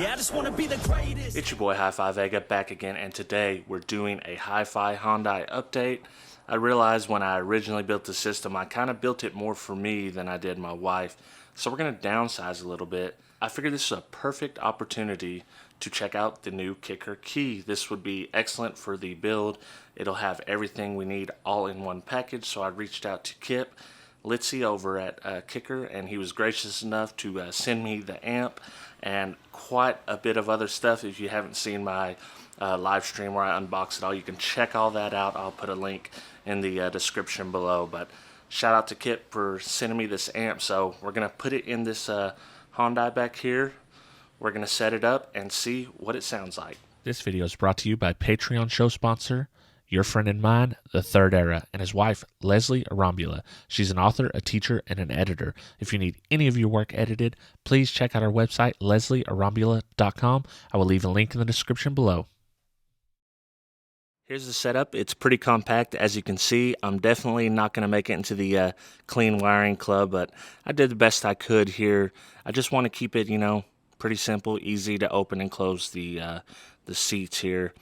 Yeah, I just wanna be the greatest. It's your boy Hifi Vega back again, and today we're doing a Hifi Hyundai update. I realized when I originally built the system, I kind of built it more for me than I did my wife, so we're going to downsize a little bit. I figured this is a perfect opportunity to check out the new Kicker key. This would be excellent for the build. It'll have everything we need all in one package, so I reached out to Kip Litzy over at Kicker, and he was gracious enough to send me the amp and quite a bit of other stuff. If you haven't seen my live stream where I unbox it all, you can check all that out. I'll put a link in the description below. But shout out to Kip for sending me this amp. So we're gonna put it in this Hyundai back here. We're gonna set it up and see what it sounds like. This video is brought to you by Patreon show sponsor, your friend and mine, The Third Era, and his wife, Leslie Arambula. She's an author, a teacher, and an editor. If you need any of your work edited, please check out our website, lesliearambula.com. I will leave a link in the description below. Here's the setup. It's pretty compact, as you can see. I'm definitely not going to make it into the clean wiring club, but I did the best I could here. I just want to keep it, pretty simple, easy to open and close the seats here.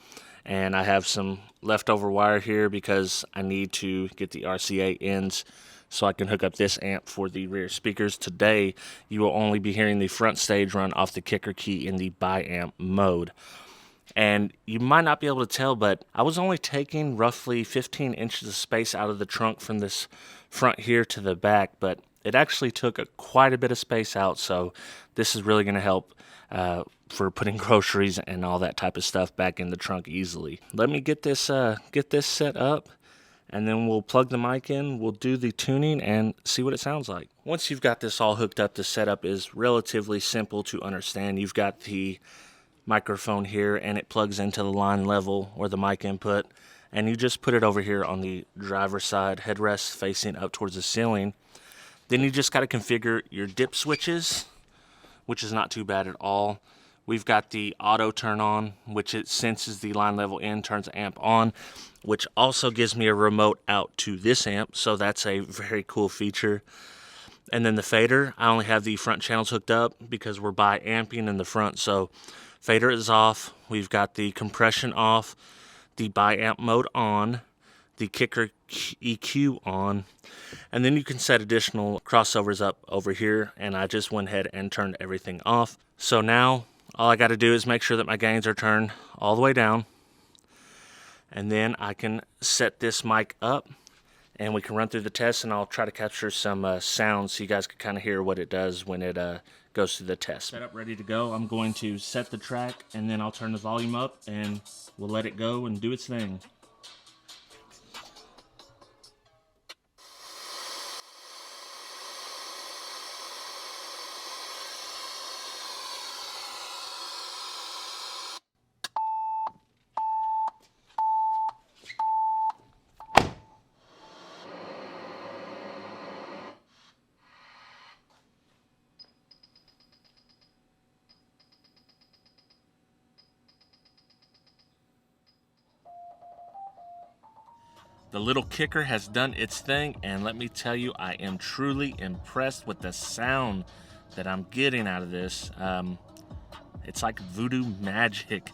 And I have some leftover wire here because I need to get the RCA ends so I can hook up this amp for the rear speakers. Today, you will only be hearing the front stage run off the Kicker key in the bi-amp mode. And you might not be able to tell, but I was only taking roughly 15 inches of space out of the trunk from this front here to the back, but it actually took quite a bit of space out, so this is really going to help for putting groceries and all that type of stuff back in the trunk easily. Let me get this set up, and then we'll plug the mic in, we'll do the tuning, and see what it sounds like. Once you've got this all hooked up, the setup is relatively simple to understand. You've got the microphone here, and it plugs into the line level or the mic input, and you just put it over here on the driver's side headrest facing up towards the ceiling. Then you just got to configure your dip switches, which is not too bad at all. We've got the auto turn on, which it senses the line level in, turns the amp on, which also gives me a remote out to this amp, so that's a very cool feature. And then the fader, I only have the front channels hooked up because we're bi-amping in the front, so fader is off. We've got the compression off, the bi-amp mode on, the Kicker EQ on, and then you can set additional crossovers up over here, and I just went ahead and turned everything off. So now all I got to do is make sure that my gains are turned all the way down, and then I can set this mic up and we can run through the test, and I'll try to capture some sounds so you guys can kind of hear what it does when it goes through the test. Set up, ready to go. I'm going to set the track, and then I'll turn the volume up and we'll let it go and do its thing. The little Kicker has done its thing, and let me tell you, I am truly impressed with the sound that I'm getting out of this. It's like voodoo magic.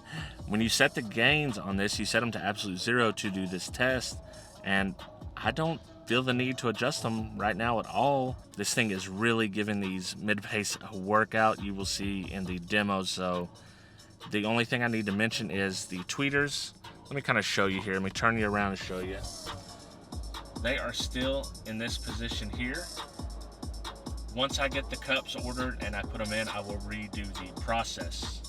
When you set the gains on this, you set them to absolute 0 to do this test, and I don't feel the need to adjust them right now at all. This thing is really giving these mid-bass a workout you will see in the demo. So the only thing I need to mention is the tweeters. Let me kind of show you here. Let me turn you around and show you. They are still in this position here. Once I get the cups ordered and I put them in, I will redo the process.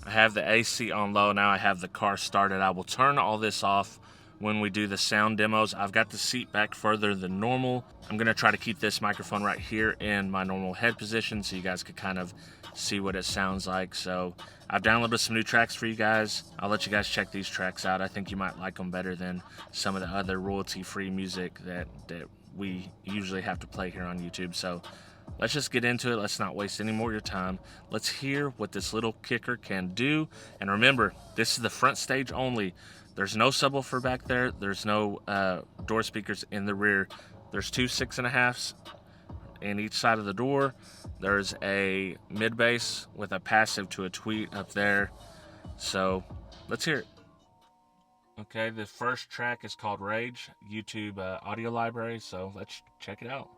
I have the AC on low now. I have the car started. I will turn all this off when we do the sound demos. I've got the seat back further than normal. I'm gonna try to keep this microphone right here in my normal head position so you guys could kind of see what it sounds like. So I've downloaded some new tracks for you guys. I'll let you guys check these tracks out. I think you might like them better than some of the other royalty-free music that we usually have to play here on YouTube. So let's just get into it. Let's not waste any more of your time. Let's hear what this little Kicker can do. And remember, this is the front stage only. There's no subwoofer back there. There's no door speakers in the rear. There's two 6.5s in each side of the door. There's a mid bass with a passive to a tweet up there. So let's hear it. Okay, the first track is called Rage, YouTube audio library, so let's check it out.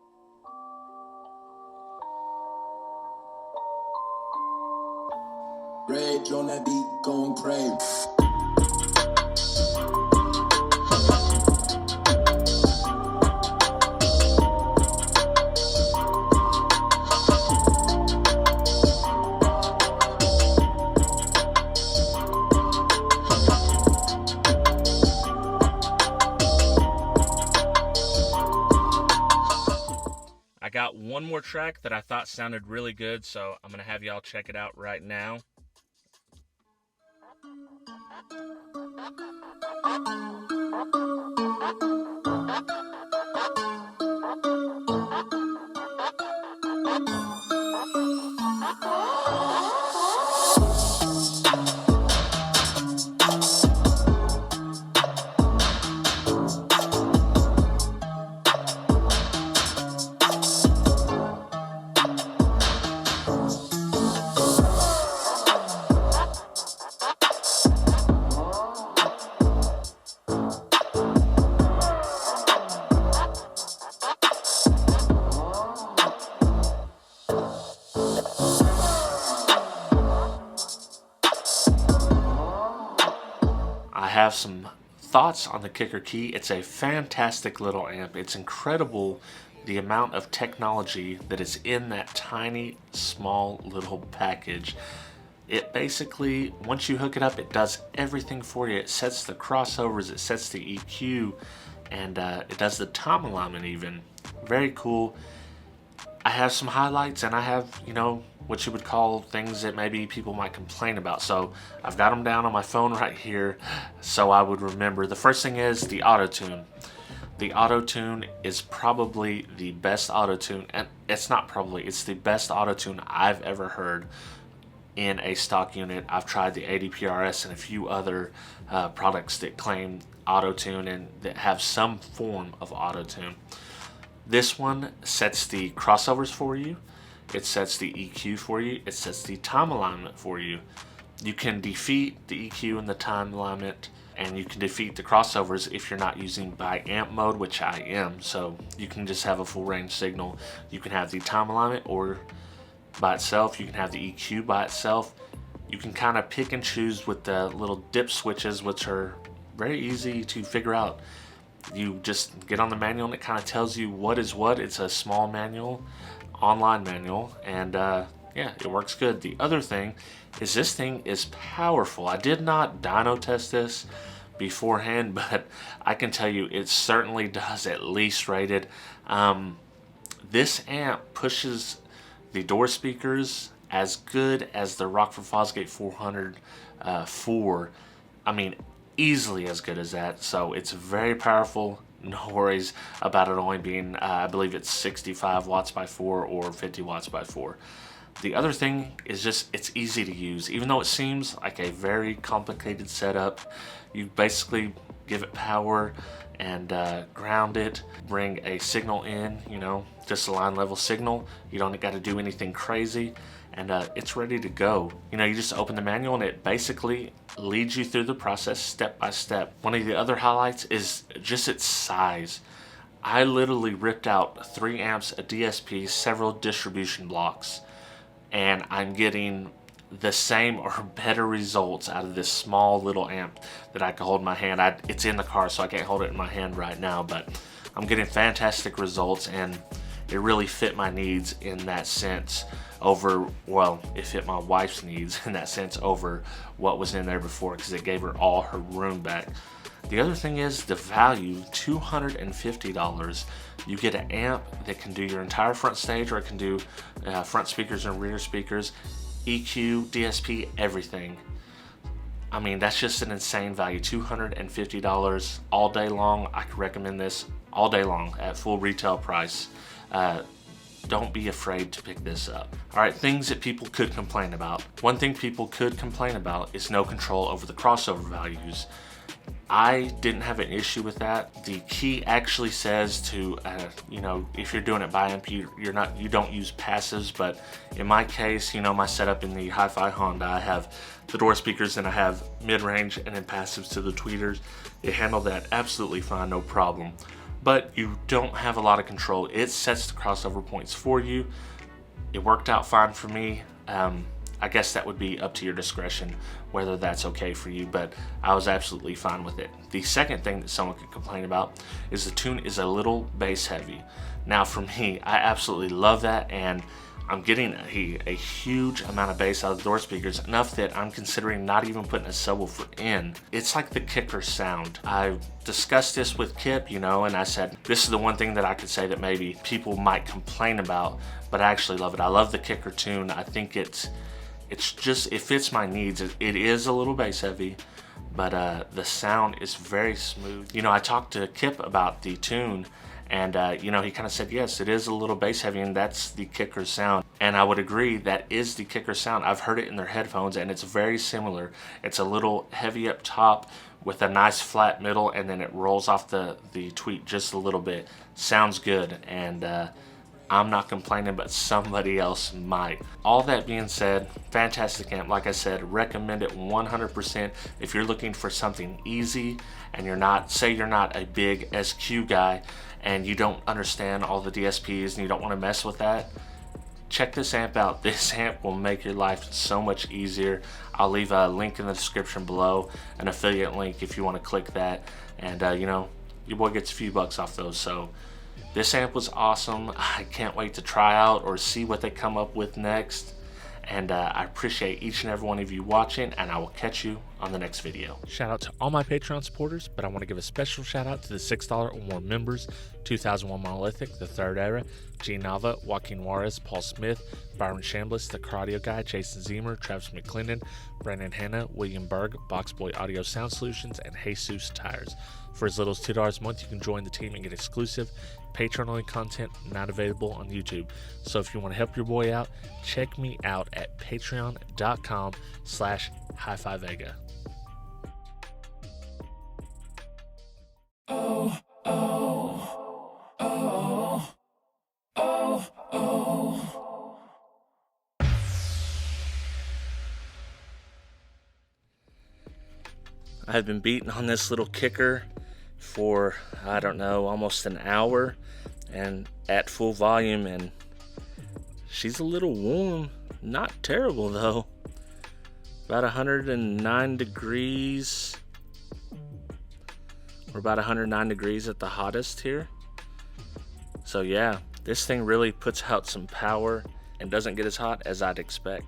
Rage on that beat, going crazy. I got one more track that I thought sounded really good, so I'm going to have y'all check it out right now. I have some thoughts on the Kicker Key. It's a fantastic little amp. It's incredible the amount of technology that is in that tiny, small little package. It basically, once you hook it up, it does everything for you. It sets the crossovers, it sets the EQ, and it does the tom alignment even. Very cool. I have some highlights, and I have, you know, what you would call things that maybe people might complain about. So I've got them down on my phone right here so I would remember. The first thing is the auto-tune. The auto-tune is probably the best auto-tune, and it's not probably, it's the best auto-tune I've ever heard in a stock unit. I've tried the ADPRS and a few other products that claim auto-tune and that have some form of auto-tune. This one sets the crossovers for you, it sets the EQ for you, it sets the time alignment for you. You can defeat the EQ and the time alignment, and you can defeat the crossovers if you're not using by amp mode, which I am. So you can just have a full range signal. You can have the time alignment or by itself, you can have the EQ by itself. You can kind of pick and choose with the little dip switches, which are very easy to figure out. You just get on the manual and it kind of tells you what is what. It's a small manual, online manual, and yeah, it works good. The other thing is this thing is powerful. I did not dyno test this beforehand, but I can tell you it certainly does at least rated. This amp pushes the door speakers as good as the Rockford Fosgate 400 4. I mean, easily as good as that. So it's very powerful. No worries about it only being, I believe it's 65 watts by 4 or 50 watts by 4. The other thing is just it's easy to use. Even though it seems like a very complicated setup, you basically give it power and ground it, bring a signal in, you know, just a line level signal. You don't got to do anything crazy, and it's ready to go. You know, you just open the manual and it basically leads you through the process step by step. One of the other highlights is just its size. I literally ripped out 3 amps, a DSP, several distribution blocks, and I'm getting the same or better results out of this small little amp that I can hold in my hand. It's in the car, so I can't hold it in my hand right now, but I'm getting fantastic results, and it really fit my needs in that sense over, well, it fit my wife's needs in that sense over what was in there before, because it gave her all her room back. The other thing is the value, $250. You get an amp that can do your entire front stage, or it can do front speakers and rear speakers, EQ, DSP, everything. I mean, that's just an insane value. $250 all day long. I could recommend this all day long at full retail price. Don't be afraid to pick this up. All right, things that people could complain about. One thing people could complain about is no control over the crossover values. I didn't have an issue with that. The key actually says to, you know, if you're doing it by amp, you don't use passives. But in my case, you know, my setup in the Hifi Hyundai, I have the door speakers and I have mid-range and then passives to the tweeters. It handled that absolutely fine, no problem. But you don't have a lot of control. It sets the crossover points for you. It worked out fine for me. I guess that would be up to your discretion whether that's okay for you, but I was absolutely fine with it. The second thing that someone could complain about is the tune is a little bass heavy. Now for me, I absolutely love that, and I'm getting a huge amount of bass out of the door speakers, enough that I'm considering not even putting a subwoofer in. It's like the kicker sound. I discussed this with Kip, you know, and I said, this is the one thing that I could say that maybe people might complain about, but I actually love it. I love the kicker tune. I think it fits my needs. It is a little bass heavy, but the sound is very smooth. You know, I talked to Kip about the tune, and you know, he kind of said, yes, it is a little bass heavy, and that's the kicker sound. And I would agree, that is the kicker sound. I've heard it in their headphones, and it's very similar. It's a little heavy up top with a nice flat middle, and then it rolls off the tweet just a little bit. Sounds good, and I'm not complaining, but somebody else might. All that being said, fantastic amp. Like I said, recommend it 100% if you're looking for something easy and you're not a big SQ guy and you don't understand all the DSPs and you don't want to mess with that. Check this amp out. This amp will make your life so much easier. I'll leave a link in the description below, an affiliate link if you want to click that, and you know, your boy gets a few bucks off those. So this amp was awesome. I can't wait to try out or see what they come up with next. And I appreciate each and every one of you watching, and I will catch you on the next video. Shout out to all my Patreon supporters, but I want to give a special shout out to the $6 or more members: 2001 Monolithic, The Third Era, G Nava, Joaquin Juarez, Paul Smith, Byron Chambliss, The Cardio Guy, Jason Zemer, Travis McClendon, Brandon Hanna, William Berg, Boxboy Audio Sound Solutions, and Jesus Tires. For as little as $2 a month, you can join the team and get exclusive Patreon-only content not available on YouTube. So if you want to help your boy out, check me out at patreon.com/HiFiVega. I've been beating on this little kicker for, I don't know, almost an hour, and at full volume, and she's a little warm. Not terrible though. About 109 degrees. We're about 109 degrees at the hottest here. So yeah, this thing really puts out some power and doesn't get as hot as I'd expect.